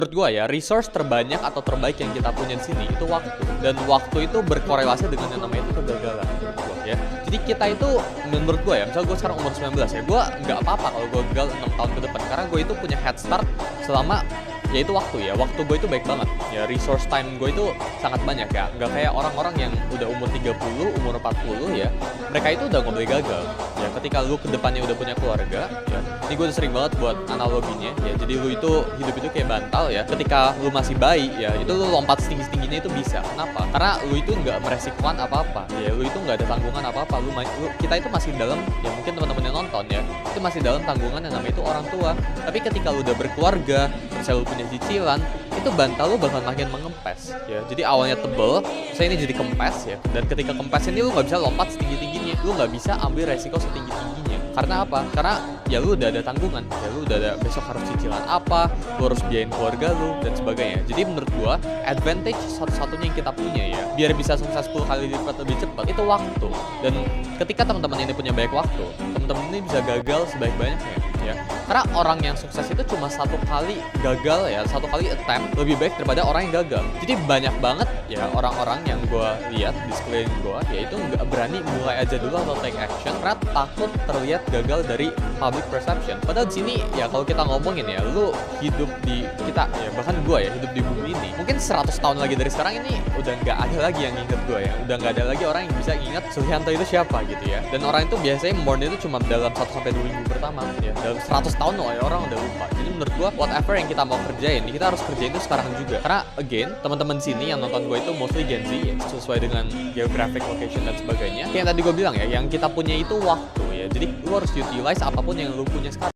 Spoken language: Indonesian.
Menurut gua ya, resource terbanyak atau terbaik yang kita punya di sini itu waktu. Dan waktu itu berkorelasi dengan yang namanya itu kegagalan menurut gua ya. Jadi kita itu menurut gua ya, misalnya gua sekarang umur 19 ya, gua nggak apa-apa kalau gua gagal 6 tahun ke depan karena gua itu punya head start selama ya itu waktu ya. Waktu gue itu baik banget. Ya resource time gue itu sangat banyak ya. Nggak kayak orang-orang yang udah umur 30, umur 40 ya. Mereka itu udah nggak boleh gagal. Ya ketika lu ke depannya udah punya keluarga ya. Ini gue udah sering banget buat analoginya ya. Jadi lu itu hidup itu kayak bantal ya. Ketika lu masih bayi ya, itu lu lompat setinggi-tingginya itu bisa. Kenapa? Karena lu itu nggak meresikokan apa-apa. Ya lu itu nggak ada tanggungan apa-apa. Kita itu masih dalam, ya mungkin teman-teman yang nonton ya, itu masih dalam tanggungan yang namanya itu orang tua. Tapi ketika lu udah berkeluarga, misalnya lu punya cicilan, itu bantal lu bakal makin mengempes ya. Jadi awalnya tebel, saya ini jadi kempes ya. Dan ketika kempes ini lu nggak bisa lompat setinggi-tingginya, lu nggak bisa ambil resiko setinggi-tingginya. Karena apa? Karena ya lu udah ada tanggungan, ya lu udah ada besok harus cicilan apa, lu harus biayain keluarga lu dan sebagainya. Jadi menurut gua advantage satu-satunya yang kita punya ya, biar bisa sukses 10 kali lipat lebih cepat itu waktu. Dan ketika teman-teman ini punya banyak waktu, teman-teman ini bisa gagal sebaik-banyaknya ya. Karena orang yang sukses itu cuma satu kali gagal ya, satu kali attempt lebih baik daripada orang yang gagal. Jadi banyak banget ya orang-orang yang gue lihat di sekeliling gue, yaitu nggak berani mulai aja dulu atau take action karena takut terlihat gagal dari public perception. Padahal di sini ya kalau kita ngomongin ya, lu hidup di kita ya, bahkan gue ya hidup di bumi ini, mungkin 100 tahun lagi dari sekarang ini udah nggak ada lagi yang inget gue ya, udah nggak ada lagi orang yang bisa inget Sulianto itu siapa gitu ya. Dan orang itu biasanya mourn itu cuma dalam 1-2 minggu pertama ya, dalam 100 tahun loh ya orang udah lupa. Jadi menurut gua whatever yang kita mau kerjain, kita harus kerjain itu sekarang juga. Karena again, teman-teman sini yang nonton gua itu mostly Gen Z ya, sesuai dengan geographic location dan sebagainya. Kayak yang tadi gua bilang ya, yang kita punya itu waktu ya. Jadi lu harus utilize apapun yang lu punya sekarang.